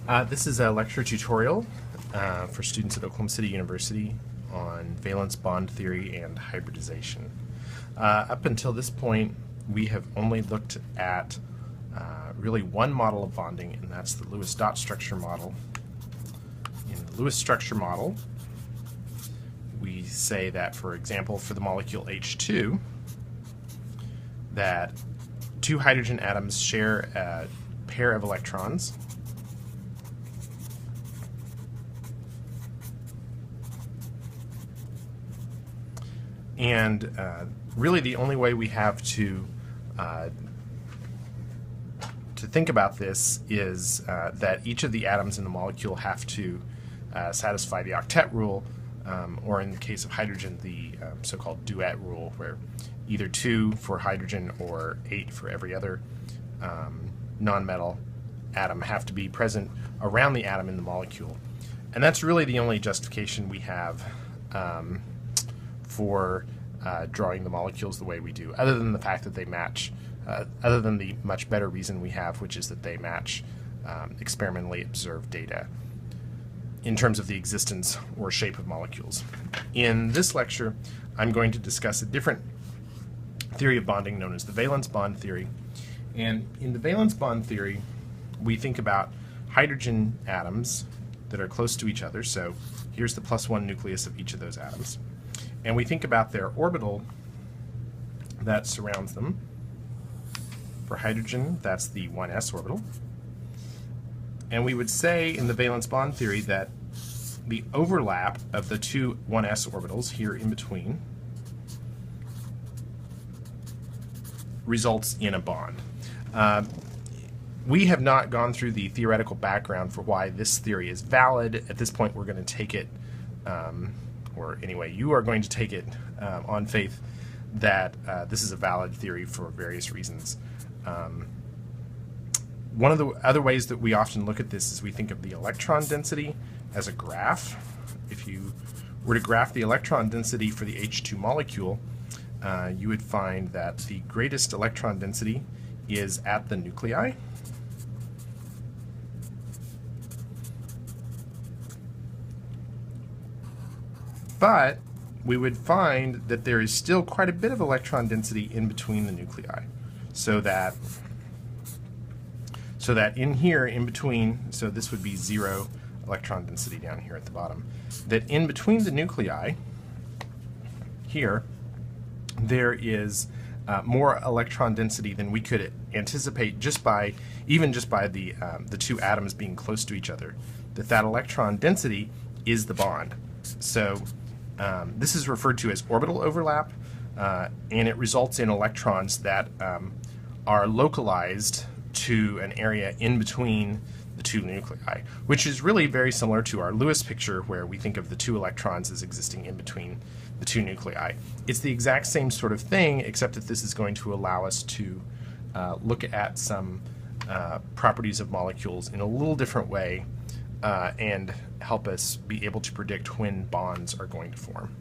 This is a lecture tutorial for students at Oklahoma City University on valence bond theory and hybridization. Up until this point, we have only looked at really one model of bonding, and that's the Lewis dot structure model. In the Lewis structure model, we say that, for example, for the molecule H2, that two hydrogen atoms share a pair of electrons, and really the only way we have to think about this is that each of the atoms in the molecule have to satisfy the octet rule, or in the case of hydrogen, the so-called duet rule, where either 2 for hydrogen or 8 for every other nonmetal atom have to be present around the atom in the molecule. And that's really the only justification we have for drawing the molecules the way we do, other than the fact that they match, other than the much better reason we have, which is that they match experimentally observed data in terms of the existence or shape of molecules. In this lecture, I'm going to discuss a different theory of bonding known as the valence bond theory. And in the valence bond theory, we think about hydrogen atoms that are close to each other. So here's the +1 nucleus of each of those atoms. And we think about their orbital that surrounds them. For hydrogen, that's the 1s orbital. And we would say in the valence bond theory that the overlap of the two 1s orbitals here in between results in a bond. We have not gone through the theoretical background for why this theory is valid. At this point, we're going to take it, or anyway, you are going to take it on faith that this is a valid theory for various reasons. One of the other ways that we often look at this is we think of the electron density as a graph. If you were to graph the electron density for the H2 molecule, you would find that the greatest electron density is at the nuclei. But we would find that there is still quite a bit of electron density in between the nuclei. So that in here, in between, so this would be 0 electron density down here at the bottom, that in between the nuclei here, there is more electron density than we could anticipate just by the two atoms being close to each other. That electron density is the bond. So this is referred to as orbital overlap, and it results in electrons that are localized to an area in between the two nuclei, which is really very similar to our Lewis picture, where we think of the two electrons as existing in between the two nuclei. It's the exact same sort of thing, except that this is going to allow us to look at some properties of molecules in a little different way and help us be able to predict when bonds are going to form.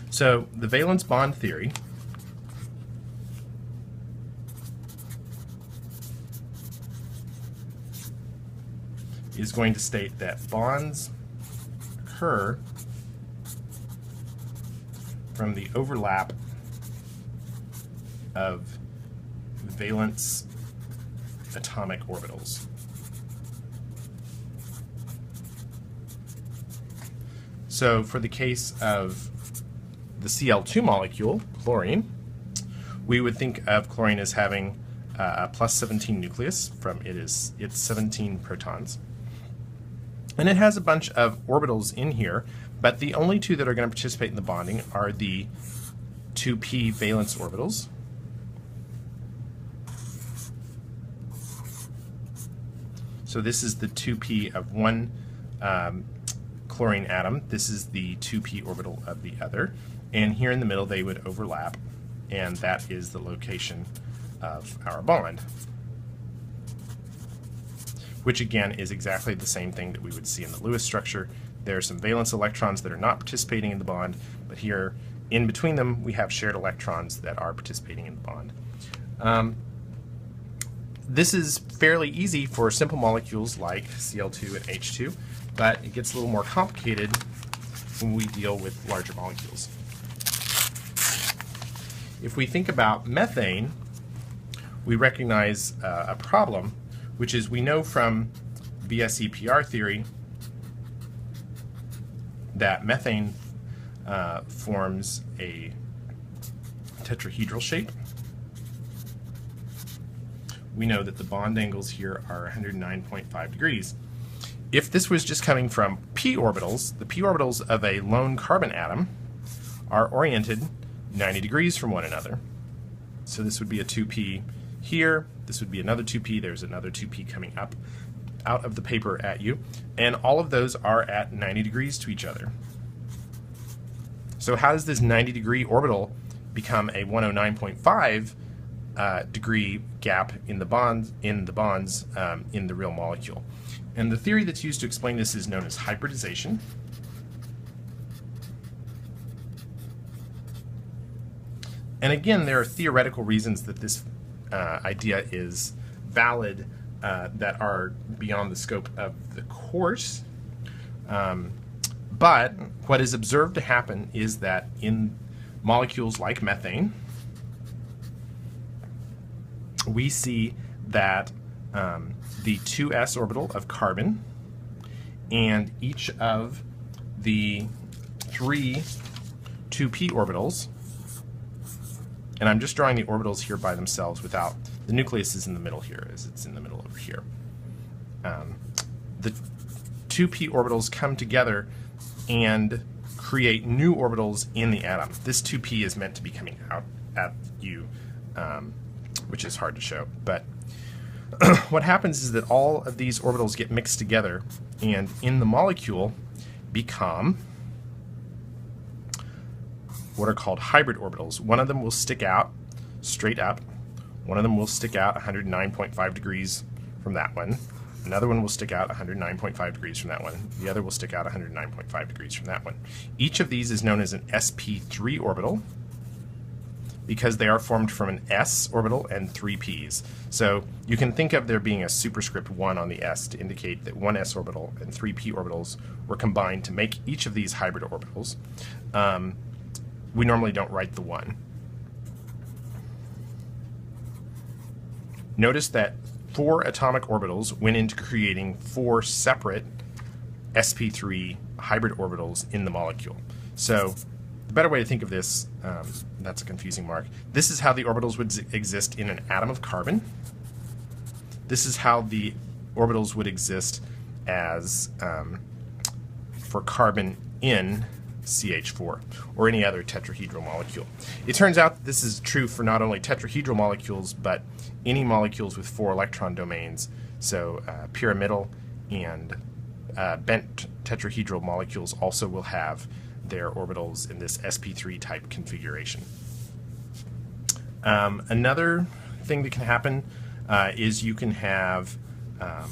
So the valence bond theory is going to state that bonds occur from the overlap of valence atomic orbitals. So for the case of the Cl2 molecule, chlorine, we would think of chlorine as having a +17 nucleus from its 17 protons. And it has a bunch of orbitals in here, but the only two that are going to participate in the bonding are the 2p valence orbitals. So this is the 2p of one chlorine atom. This is the 2p orbital of the other. And here in the middle they would overlap, and that is the location of our bond. which again is exactly the same thing that we would see in the Lewis structure. There are some valence electrons that are not participating in the bond, but here in between them we have shared electrons that are participating in the bond. This is fairly easy for simple molecules like Cl2 and H2, but it gets a little more complicated when we deal with larger molecules. If we think about methane, we recognize a problem, which is we know from VSEPR theory that methane forms a tetrahedral shape. We know that the bond angles here are 109.5 degrees. If this was just coming from p orbitals, the p orbitals of a lone carbon atom are oriented 90 degrees from one another. So this would be a 2p here, this would be another 2p, there's another 2p coming up out of the paper at you, and all of those are at 90 degrees to each other. So how does this 90 degree orbital become a 109.5 degree gap in the bonds in the real molecule? And the theory that's used to explain this is known as hybridization. And again, there are theoretical reasons that this idea is valid that are beyond the scope of the course. But what is observed to happen is that in molecules like methane, we see that the 2s orbital of carbon and each of the 3 2p orbitals, and I'm just drawing the orbitals here by themselves without, the nucleus is in the middle here, as it's in the middle over here. The 2p orbitals come together and create new orbitals in the atom. This 2p is meant to be coming out at you, which is hard to show. But what happens is that all of these orbitals get mixed together and in the molecule become what are called hybrid orbitals. One of them will stick out straight up. One of them will stick out 109.5 degrees from that one. Another one will stick out 109.5 degrees from that one. The other will stick out 109.5 degrees from that one. Each of these is known as an sp3 orbital because they are formed from an s orbital and 3 p's. So you can think of there being a superscript 1 on the s to indicate that one s orbital and 3 p orbitals were combined to make each of these hybrid orbitals. We normally don't write the 1. Notice that 4 atomic orbitals went into creating 4 separate sp3 hybrid orbitals in the molecule. So the better way to think of this, that's a confusing mark, this is how the orbitals would exist in an atom of carbon. This is how the orbitals would exist as for carbon in CH4 or any other tetrahedral molecule. It turns out that this is true for not only tetrahedral molecules but any molecules with 4 electron domains. So pyramidal and bent tetrahedral molecules also will have their orbitals in this sp3 type configuration. Another thing that can happen is you can have a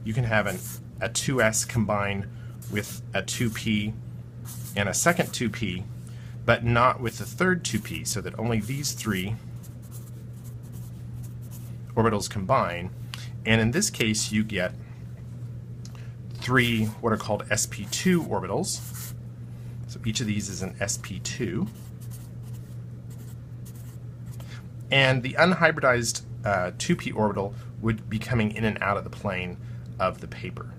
2s combine with a 2p and a second 2p, but not with the third 2p, so that only these 3 orbitals combine. And in this case, you get 3 what are called sp2 orbitals. So each of these is an sp2. And the unhybridized 2p orbital would be coming in and out of the plane of the paper.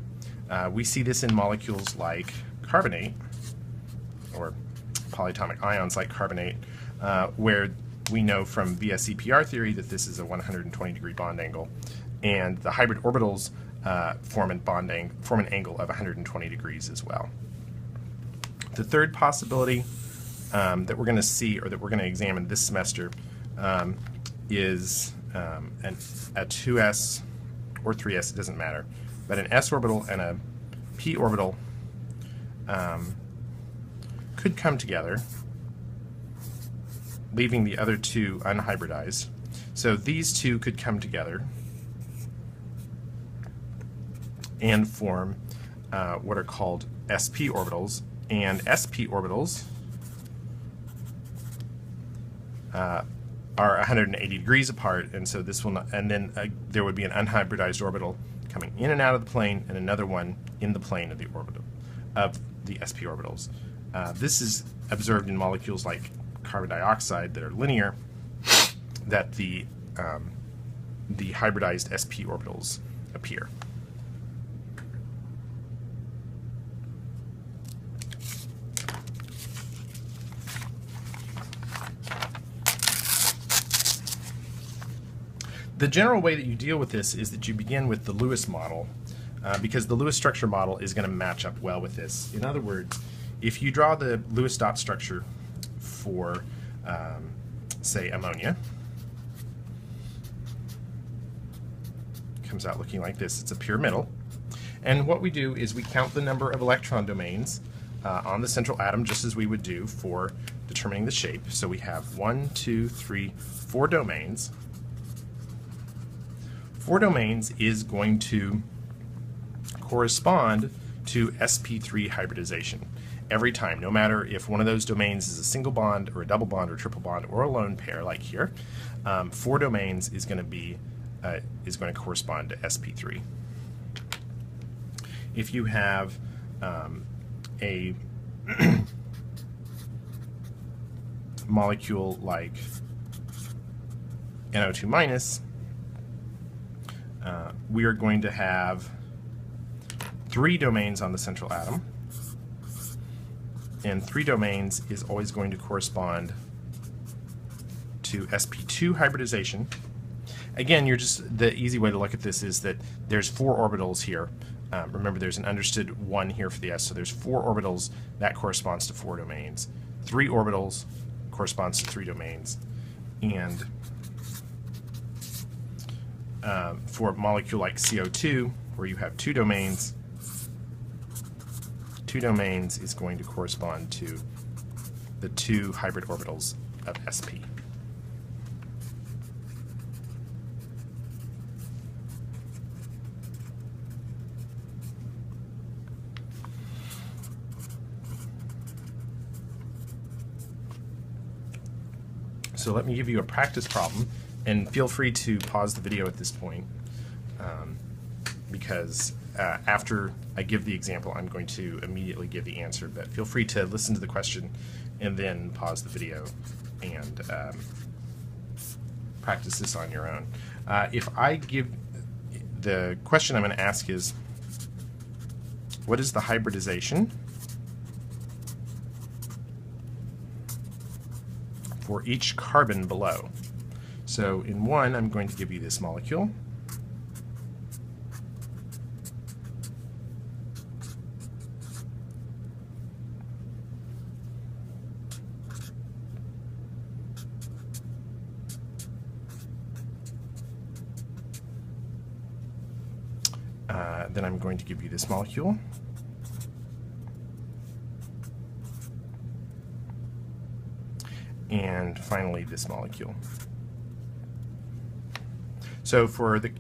We see this in molecules like carbonate, or polyatomic ions like carbonate, where we know from VSEPR theory that this is a 120 degree bond angle, and the hybrid orbitals form an angle of 120 degrees as well. The third possibility that we're going to see, or that we're going to examine this semester, is a 2s or 3s, it doesn't matter, but an s orbital and a p orbital could come together, leaving the other 2 unhybridized. So these 2 could come together and form what are called sp orbitals, and sp orbitals are 180 degrees apart, and so this will not, and then there would be an unhybridized orbital coming in and out of the plane, and another one in the plane of the orbital of the sp orbitals. This is observed in molecules like carbon dioxide that are linear, that the hybridized sp orbitals appear. The general way that you deal with this is that you begin with the Lewis model, because the Lewis structure model is going to match up well with this. In other words, if you draw the Lewis dot structure for, say, ammonia, comes out looking like this. It's a pyramidal. And what we do is we count the number of electron domains on the central atom, just as we would do for determining the shape. So we have 1, 2, 3, 4 domains. 4 domains is going to correspond to sp3 hybridization every time, no matter if one of those domains is a single bond or a double bond or triple bond or a lone pair like here. 4 domains is going to correspond to sp3. If you have a molecule like NO2 minus, we are going to have 3 domains on the central atom, and 3 domains is always going to correspond to sp2 hybridization. Again, the easy way to look at this is that there's 4 orbitals here. Remember, there's an understood 1 here for the s, so there's 4 orbitals. That corresponds to 4 domains. 3 orbitals corresponds to 3 domains. And for a molecule like CO2, where you have 2 domains, 2 domains is going to correspond to the 2 hybrid orbitals of sp. So let me give you a practice problem, and feel free to pause the video at this point, because after I give the example, I'm going to immediately give the answer, but feel free to listen to the question and then pause the video and practice this on your own. If I give, the question I'm going to ask is, what is the hybridization for each carbon below? So in 1, I'm going to give you this molecule. Then I'm going to give you this molecule. And finally this molecule. So for the